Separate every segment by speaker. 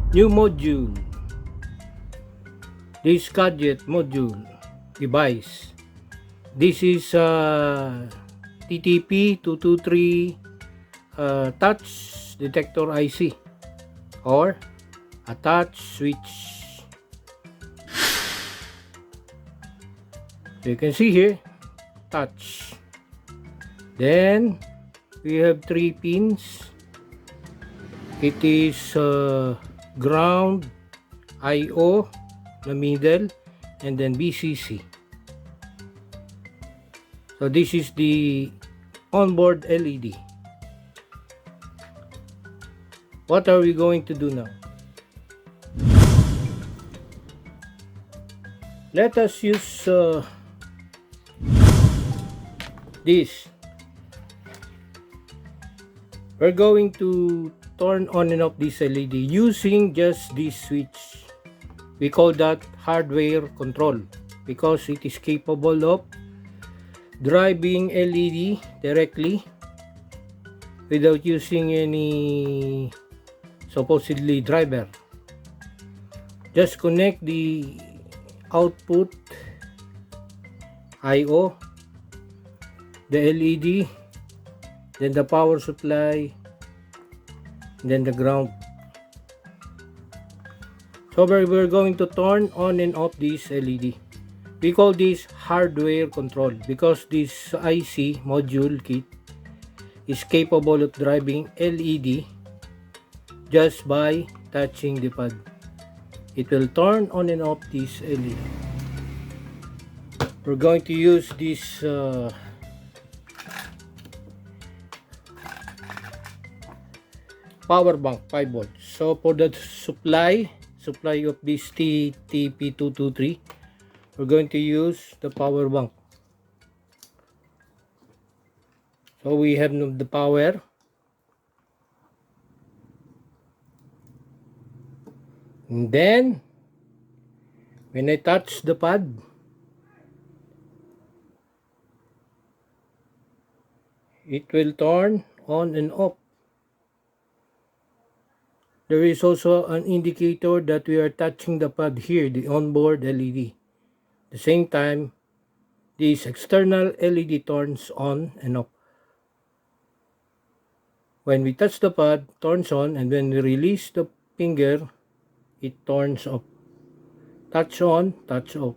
Speaker 1: New module. This gadget module device. This is TTP223 touch detector IC or a touch switch. So you can see here, touch. Then we have 3 pins. It is ground, IO, the middle, and then VCC. So this is the onboard LED. What are we going to do now? Let us use this. We're going to turn on and off this LED using just this switch. We call that hardware control because it is capable of driving LED directly without using any supposedly driver. Just connect the output IO, the LED, then the power supply, then the ground. So we're going to turn on and off this LED. We call this hardware control because this IC module kit is capable of driving LED just by touching the pad. It will turn on and off this LED. We're going to use this power bank 5 volts. So for the supply of this TTP223, we're going to use the power bank. So we have the power. And then when I touch the pad, it will turn on and off. There is also an indicator that we are touching the pad here, the onboard LED. At the same time, this external LED turns on and off. When we touch the pad, turns on, and when we release the finger, it turns off. Touch on, touch off.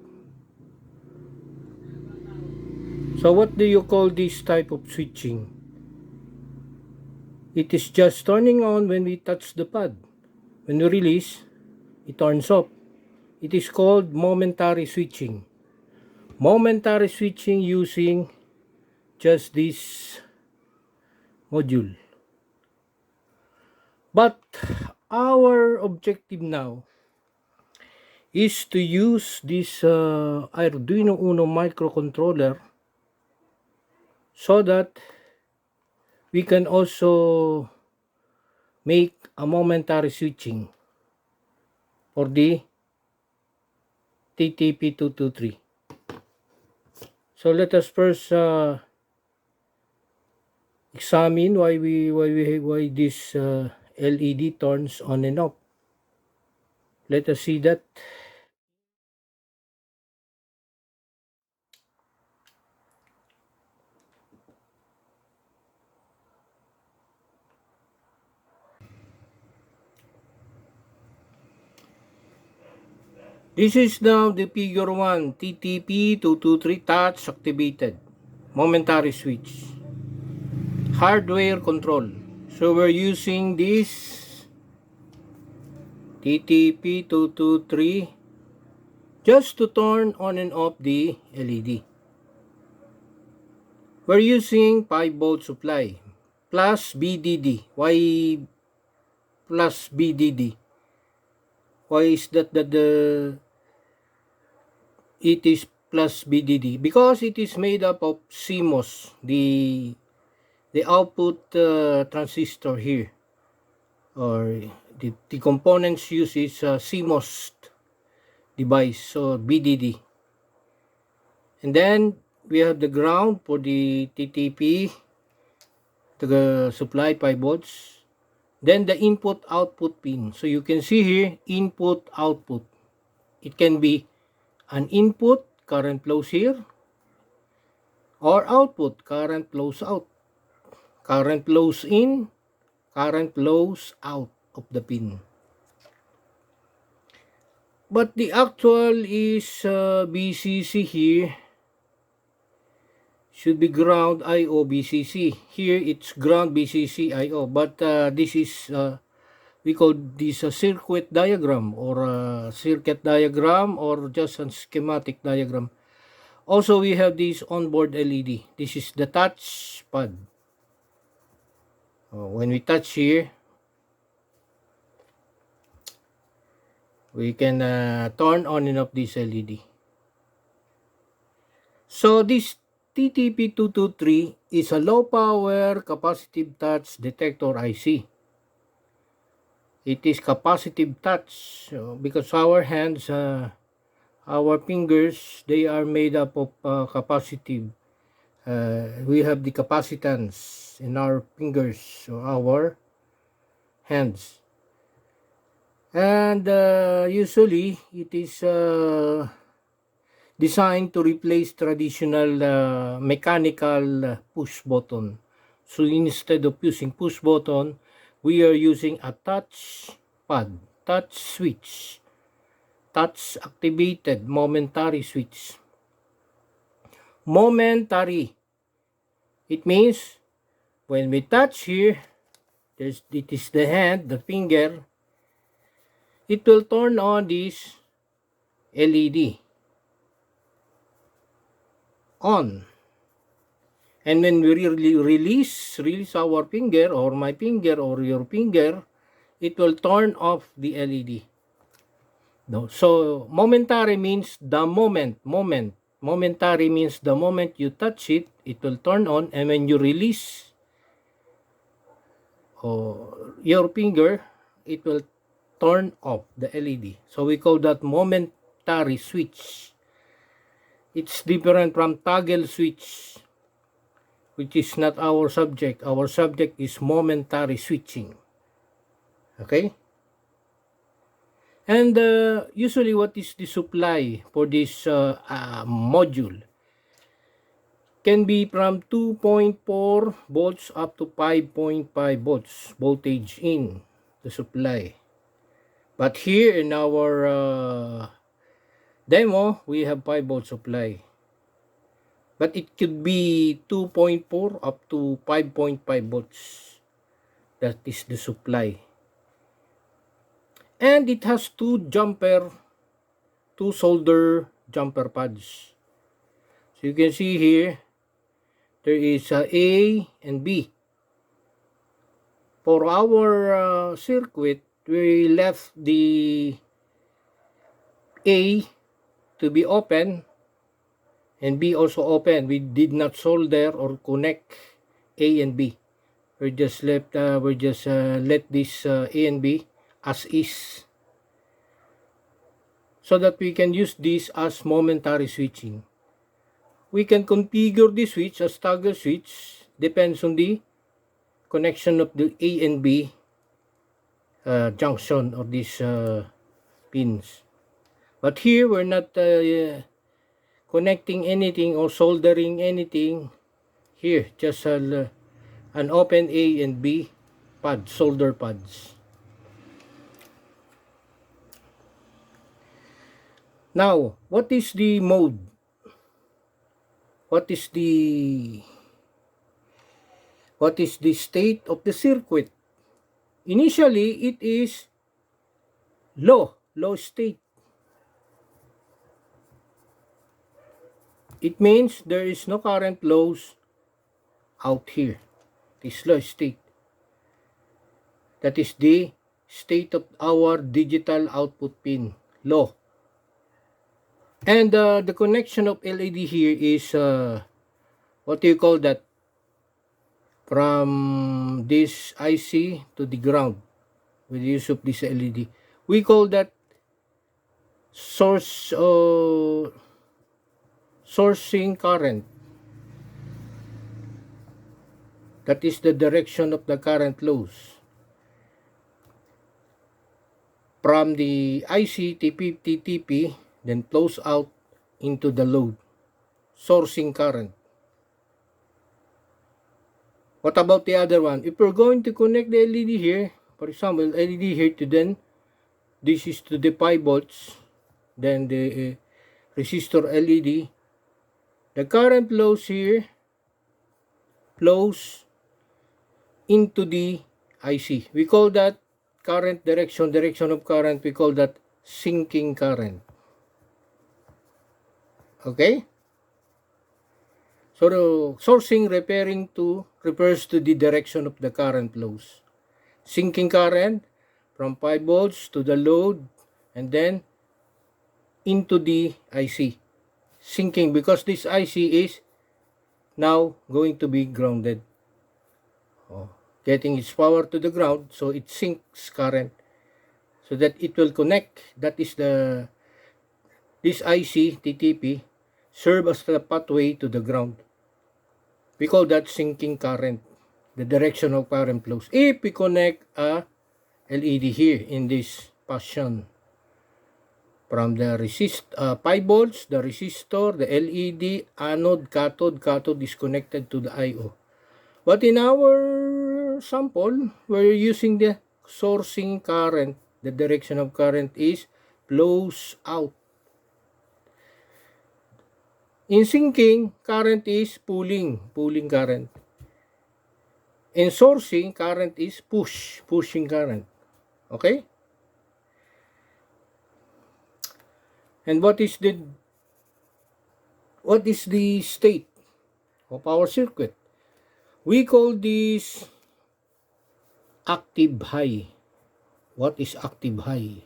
Speaker 1: So what do you call this type of switching? It is just turning on when we touch the pad. When we release, it turns off. It is called momentary switching. Momentary switching using just this module. But our objective now is to use this Arduino Uno microcontroller so that we can also make a momentary switching for the TTP223. So let us first examine why this LED turns on and off. Let us see that. This is now the figure 1 TTP223 touch activated momentary switch hardware control. So we're using this TTP223 just to turn on and off the LED. We're using 5 volt supply plus BDD. Why plus BDD? Why is that it is plus BDD? Because it is made up of CMOS, the output transistor here, or the components used is CMOS device, so BDD. And then we have the ground for the TTP, the supply 5 volts, Then the input output pin. So you can see here, input output. It can be an input, current flows here, or output, current flows out. Current flows in, current flows out of the pin. But the actual is BCC here should be ground IO BCC. Here it's ground BCC IO, but this is we call this a circuit diagram or a circuit diagram or just a schematic diagram. Also, we have this onboard LED. This is the touch pad. When we touch here, we can turn on and off this LED. So this TTP223 is a low power capacitive touch detector IC. It is capacitive touch because our hands, our fingers, they are made up of capacitive. We have the capacitance in our fingers, so our hands. And usually it is designed to replace traditional mechanical push button. So instead of using push button, we are using a touch pad, touch switch, touch activated momentary switch. Momentary. It means when we touch here, it is the hand, the finger, it will turn on this LED on. And when we release our finger or my finger or your finger, it will turn off the LED. No. So momentary means the moment. Momentary means the moment you touch it, it will turn on, and when you release your finger, it will turn off the LED. So we call that momentary switch. It's different from toggle switch, which is not our subject. Our subject is momentary switching. Okay? And usually what is the supply for this module? Can be from 2.4 volts up to 5.5 volts voltage in the supply. But here in our demo, we have 5 volt supply. But it could be 2.4 up to 5.5 volts. That is the supply. And it has two solder jumper pads. So you can see here, there is A and B. For our circuit, we left the A to be open and B also open. We did not solder or connect A and B. We just let this A and B as is, so that we can use this as momentary switching. We can configure the switch as toggle switch, depends on the connection of the A and B junction of these pins. But here we're not connecting anything or soldering anything. Here just an open A and B pad, solder pads. Now, what is the mode? What is the state of the circuit? Initially, it is low state. It means there is no current flows out here. It is low state. That is the state of our digital output pin, low. And the connection of LED here is what do you call that? From this IC to the ground with the use of this LED. We call that sourcing current. That is the direction of the current flows. from the IC TP, then flows out into the load, sourcing current. What about the other one? If we're going to connect the LED here, for example, LED here to then, this is to the 5 volts, then the resistor LED, the current flows here, flows into the IC. We call that current direction of current, we call that sinking current. Okay? So the sourcing refers to the direction of the current flows. Sinking current from 5 volts to the load and then into the IC. Sinking because this IC is now going to be grounded. Getting its power to the ground, so it sinks current so that it will connect. That is this IC TTP serve as the pathway to the ground. We call that sinking current, the direction of current flows. If we connect a LED here in this fashion, from the 5 volts, the resistor, the LED, anode, cathode is connected to the IO. But in our sample, we're using the sourcing current. The direction of current is flows out. In sinking, current is pulling current. In sourcing, current is pushing current. Okay? And what is the state of our circuit? We call this active high. What is active high?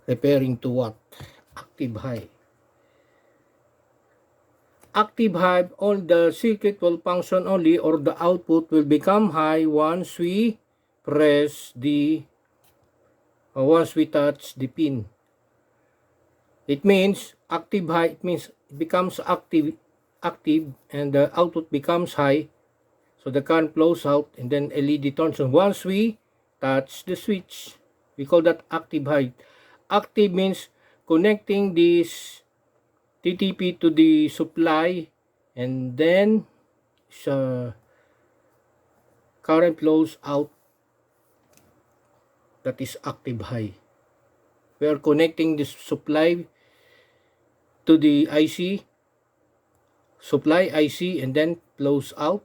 Speaker 1: Referring to what? Active high. Active high, all the circuit will function only, or the output will become high once we touch the pin. It means active high, it means it becomes active and the output becomes high, so the current flows out and then LED turns on once we touch the switch. We call that active high. Active means connecting this TTP to the supply and then current flows out. That is active high. We are connecting this supply to the IC, supply IC, and then flows out,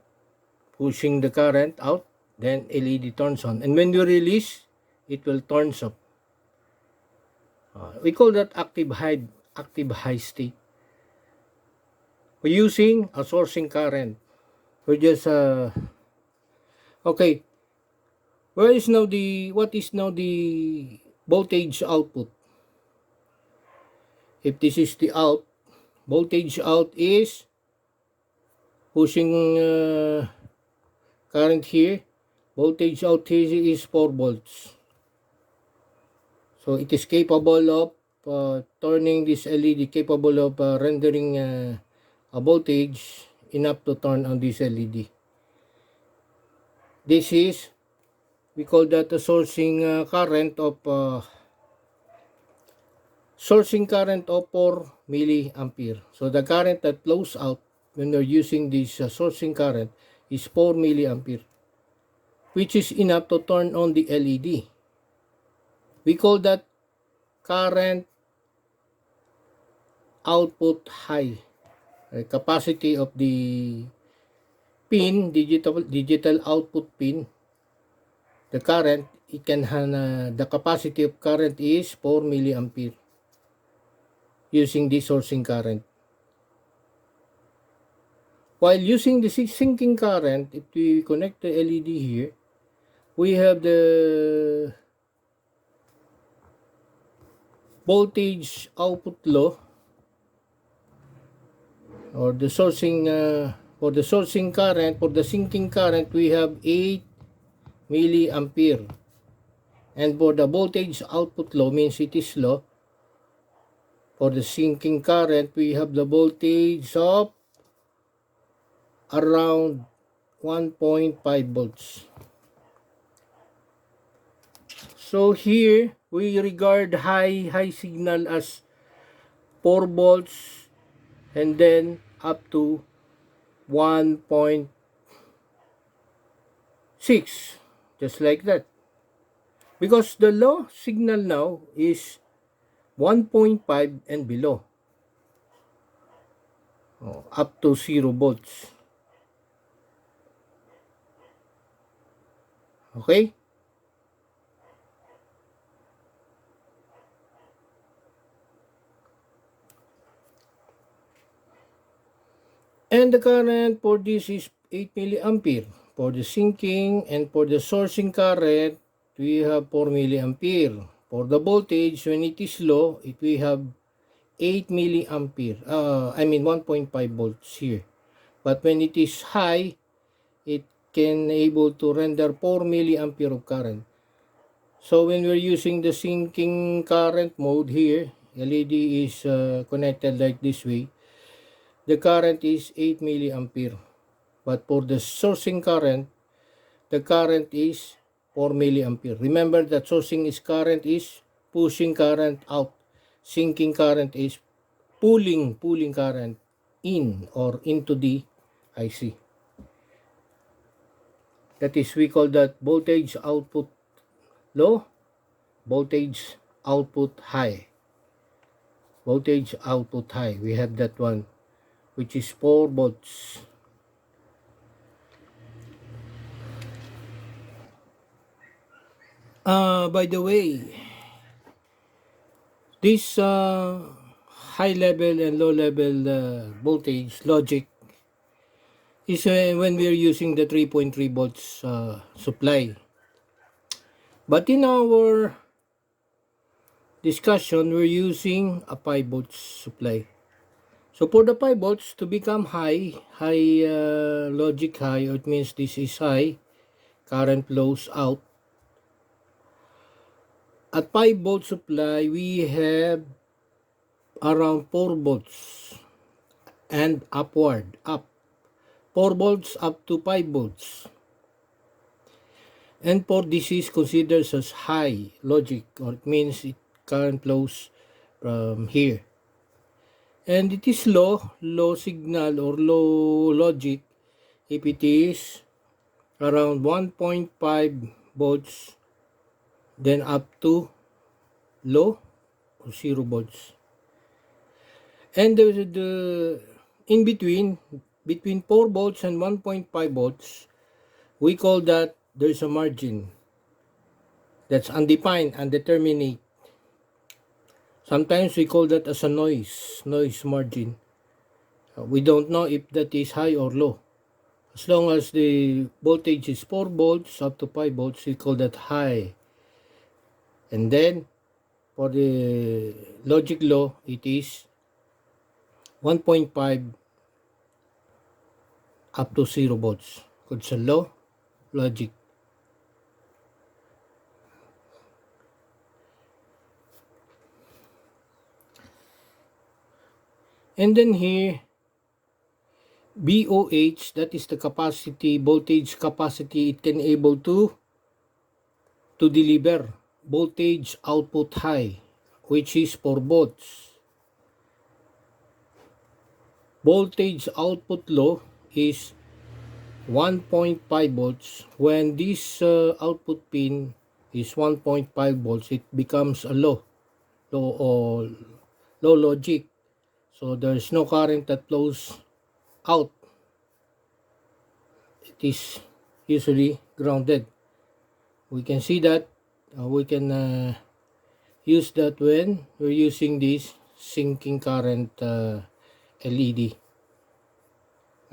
Speaker 1: pushing the current out, then LED turns on. And when you release, it will turn off. We call that active high state. We're using a sourcing current. We're just okay. What is now the voltage output? If this is the out, voltage out is pushing current here. Voltage out here is 4 volts. So it is capable of turning this LED, capable of rendering a voltage enough to turn on this LED. This is, we call that a sourcing current of 4 milliampere. So the current that flows out when you're using this sourcing current is 4 milliampere, which is enough to turn on the LED. We call that current output high. Capacity of the pin, digital output pin, the current, it can the capacity of current is 4 milliampere using the sourcing current. While using the sinking current, if we connect the LED here, we have the voltage output law, or the sourcing for the sourcing current. For the sinking current, we have 8 milliampere, and for the voltage output law, means it is low. For the sinking current, we have the voltage of around 1.5 volts. So here we regard high signal as 4 volts and then up to 1.6, just like that, because the low signal now is 1.5 and below, up to 0 volts. Okay, and the current for this is 8 milliampere for the sinking, and for the sourcing current we have 4 milliampere. For the voltage, when it is low, we have 8 milliampere, 1.5 volts here. But when it is high, it can able to render 4 milliampere of current. So when we're using the sinking current mode here, LED is connected like this way. The current is 8 milliampere. But for the sourcing current, the current is 4 milliampere. Remember that sourcing is current is pushing current out. Sinking current is pulling current in or into the IC. That is, we call that voltage output low, voltage output high. Voltage output high, we have that one, which is 4 volts. By the way, this high level and low level voltage logic is when we are using the 3.3 volts supply. But in our discussion, we're using a 5 volts supply. So for the 5 volts to become high logic high, it means this is high, current flows out. At 5 volt supply, we have around 4 volts and upward, up. 4 volts up to 5 volts. And for this is considered as high logic, or it means it current flows from here. And it is low signal or low logic if it is around 1.5 volts, then up to low or 0 volts. And the in between 4 volts and 1.5 volts, we call that there's a margin that's undefined, undeterminate. Sometimes we call that as a noise margin. We don't know if that is high or low. As long as the voltage is 4 volts up to 5 volts, we call that high. And then for the logic low, it is 1.5 up to 0 volts. It's a low logic. And then here, VOH, that is the capacity, voltage capacity it can able to deliver. Voltage output high, which is 4 volts. Voltage output low is 1.5 volts. When this output pin is 1.5 volts, it becomes a low logic. So there's no current that flows out. It is usually grounded. We can see that. We can use that when we're using this sinking current LED.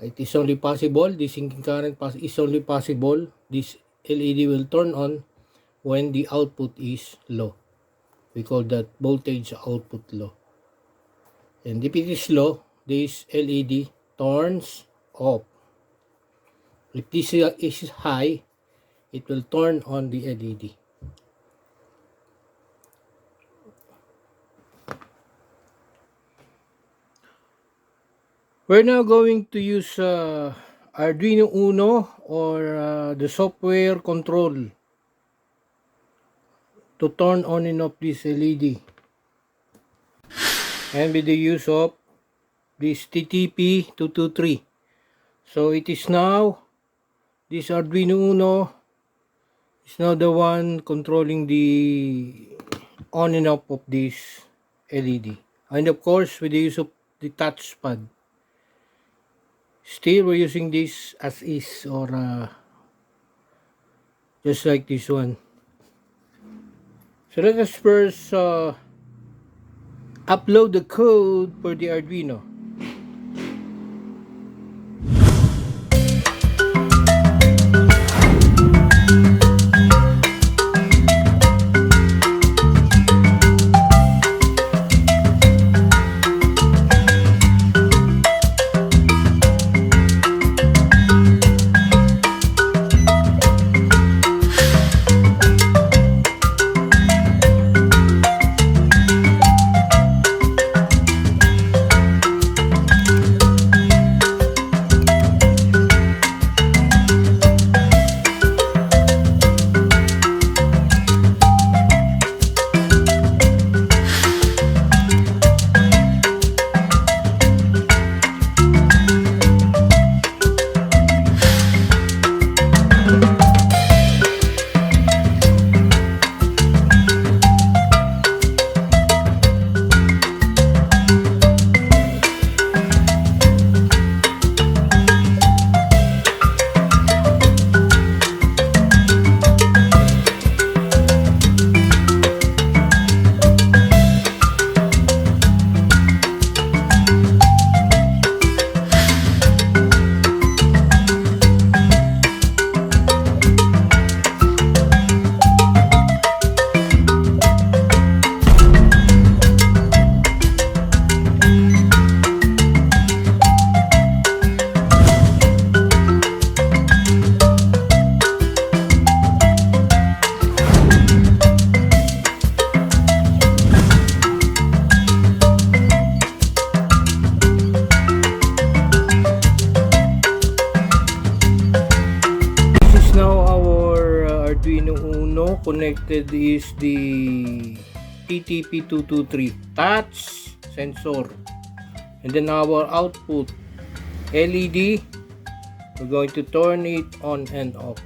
Speaker 1: It is only possible, the sinking current is only possible, this LED will turn on when the output is low. We call that voltage output low. And if it is low, this LED turns off. If this is high, it will turn on the LED. We're now going to use Arduino Uno or the software control to turn on and off this LED, and with the use of this TTP223. So it is now, this Arduino Uno is now the one controlling the on and off of this LED, and of course with the use of the touchpad. Still we're using this as is, or just like this one. So let us first upload the code for the Arduino. Arduino Uno. Connected is the TTP223 touch sensor, and then our output LED, we're going to turn it on and off.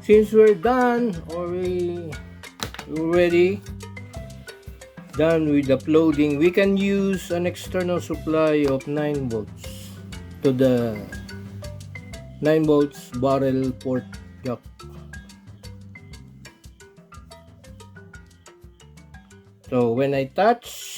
Speaker 1: Since we're done, or we're already done with uploading, we can use an external supply of 9 volts to the 9 volts barrel port jack. So when I touch,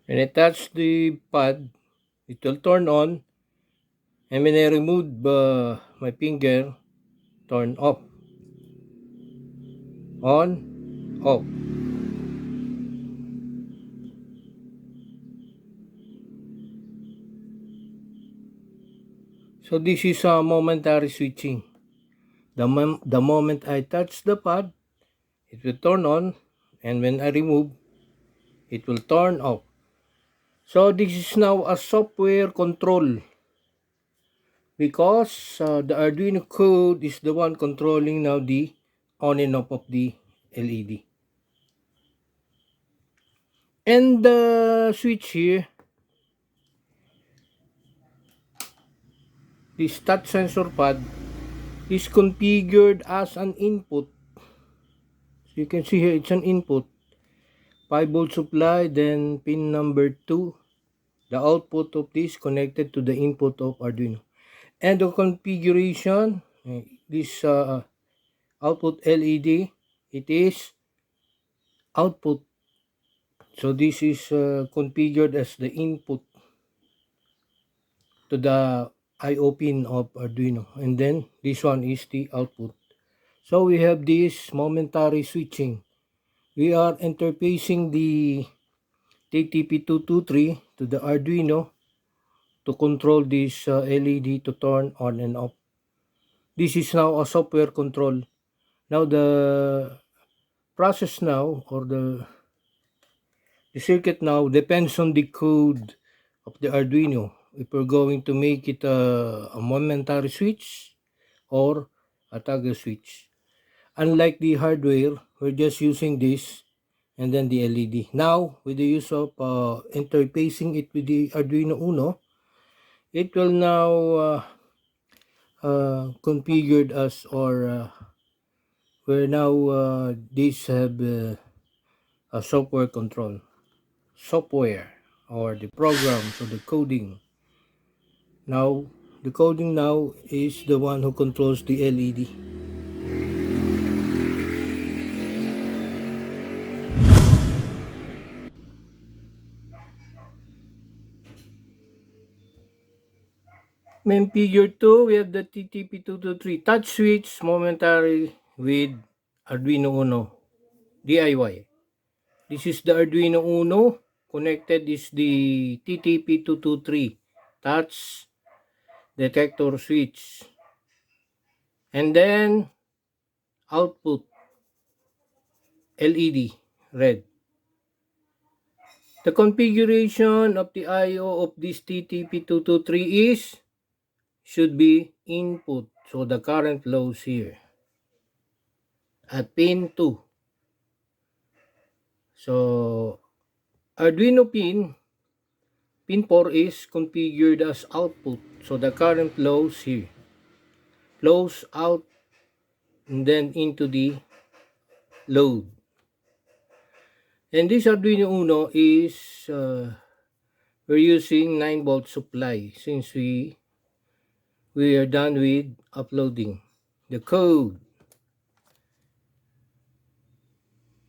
Speaker 1: when I touch the pad, it will turn on, and when I remove my finger, turn off, on, off. So this is a momentary switching. The moment I touch the pad, it will turn on, and when I remove, it will turn off. So this is now a software control, because the Arduino code is the one controlling now the on and off of the LED. And the switch here, this touch sensor pad, is configured as an input. So you can see here, it's an input. 5 volt supply, then pin number 2. The output of this connected to the input of Arduino. And the configuration, this output LED, it is output. So this is configured as the input to the I/O pin of Arduino, and then this one is the output. So we have this momentary switching. We are interfacing the TTP223 to the Arduino to control this LED to turn on and off. This is now a software control. Now the process now, or the circuit now, depends on the code of the Arduino. If we're going to make it a momentary switch or a toggle switch. Unlike the hardware, we're just using this and then the LED. Now, with the use of interfacing it with the Arduino Uno, it will now configured as, or where now these have a software control. Software, or the programs, or the coding. Now, the coding now is the one who controls the LED. Main figure 2, we have the TTP223 touch switch momentary with Arduino Uno DIY. This is the Arduino Uno. Connected is the TTP223 touch detector switch. And then output LED red. The configuration of the I/O of this TTP223 should be input. So the current flows here at pin 2. So Arduino pin 4 is configured as output. So the current flows here. Flows out and then into the load. And this Arduino Uno is we're using 9-volt supply since we are done with uploading the code.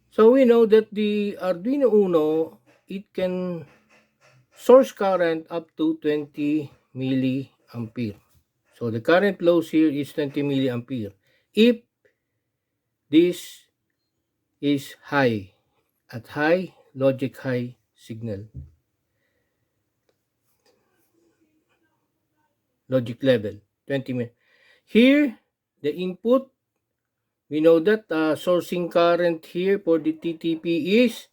Speaker 1: So we know that the Arduino Uno, it can source current up to 20 milliampere. So the current flows here is 20 milliampere. If this is high, at high logic high signal, logic level, 20 mil. Here, the input, we know that sourcing current here for the TTP is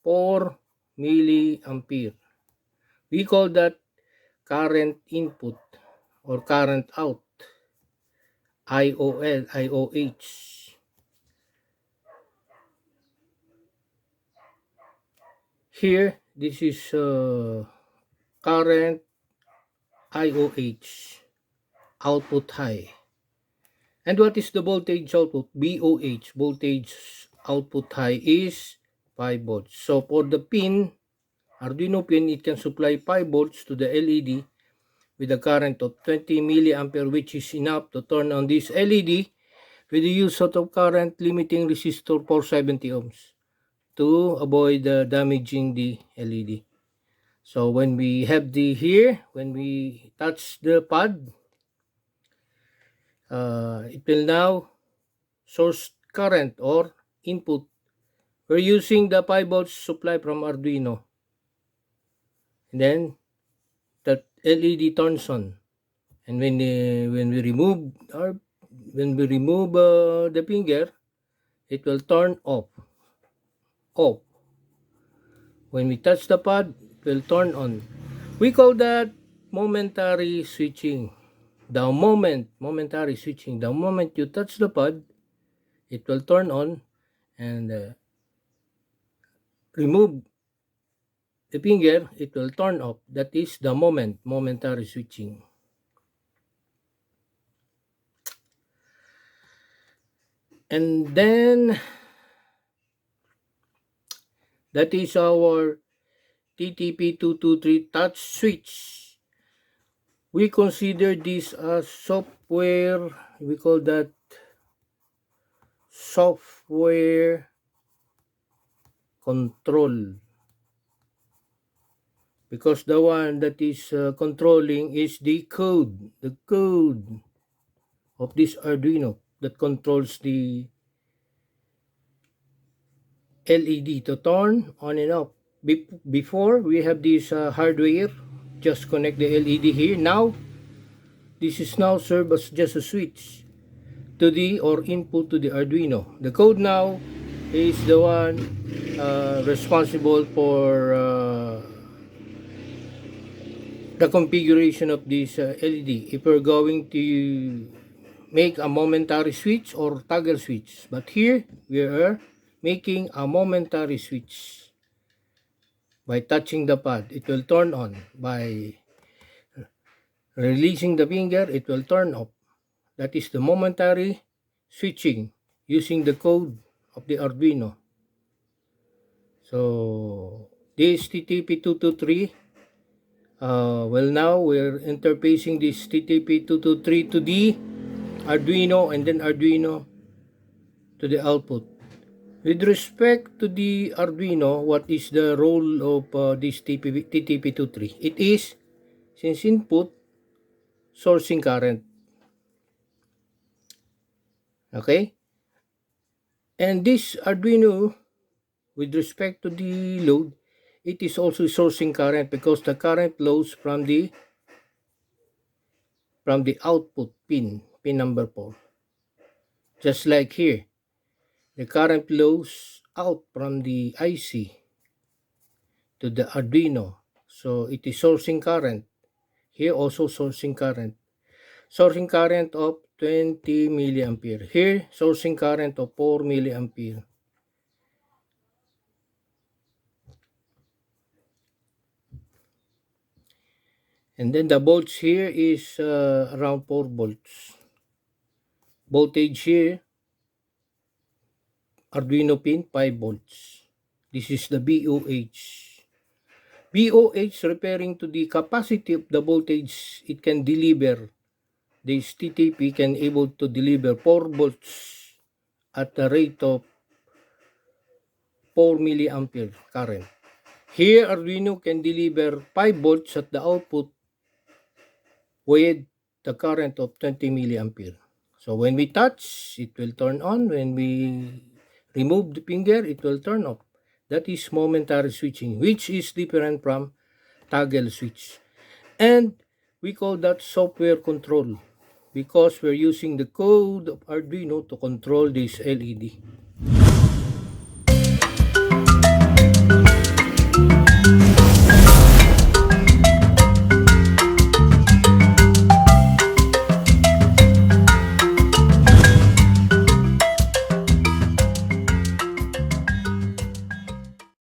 Speaker 1: 4 milliampere. We call that current input or current out, IOH. Here, this is current IOH, output high. And what is the voltage output? VOH, voltage output high is 5 volts. So for the pin, Arduino pin, it can supply 5 volts to the LED with a current of 20 milliampere, which is enough to turn on this LED with the use of current limiting resistor for 70 ohms to avoid damaging the LED. So when we have the here, when we touch the pad, it will now source current or input. We're using the 5 volts supply from Arduino. And then that LED turns on. And when we remove the finger, it will turn off. When we touch the pad, it will turn on. We call that momentary switching. Momentary switching. The moment you touch the pad, it will turn on, and remove the finger, it will turn off. That is the momentary switching. And then that is our TTP223 touch switch. We consider this as software. We call that software control. because the one that is controlling is the code of this Arduino that controls the LED to turn on and off. Before we have this hardware, just connect the LED here. Now this is now serve as just a switch to the or input to the Arduino. The code now is the one responsible for the configuration of this LED. If we're going to make a momentary switch or toggle switch, but here we are making a momentary switch. By touching the pad, it will turn on. By releasing the finger, it will turn off. That is the momentary switching using the code of the Arduino. So this TTP223, well, now we're interfacing this TTP223 to the Arduino, and then Arduino to the output. With respect to the Arduino, what is the role of this TTP23? It is, since input, sourcing current. Okay? And this Arduino, with respect to the load, it is also sourcing current because the current flows from the output pin number 4. Just like here, the current flows out from the IC to the Arduino. So it is sourcing current. Here also sourcing current. Sourcing current of 20 milliampere. Here, sourcing current of 4 milliampere. And then the volts here is around 4 volts. Voltage here, Arduino pin 5 volts. This is the VOH. VOH referring to the capacity of the voltage it can deliver. This TTP can able to deliver 4 volts at the rate of 4 milliampere current. Here, Arduino can deliver 5 volts at the output with the current of 20 milliampere. So when we touch, it will turn on. When we remove the finger, it will turn off. That is momentary switching, which is different from toggle switch. And we call that software control because we're using the code of Arduino to control this LED.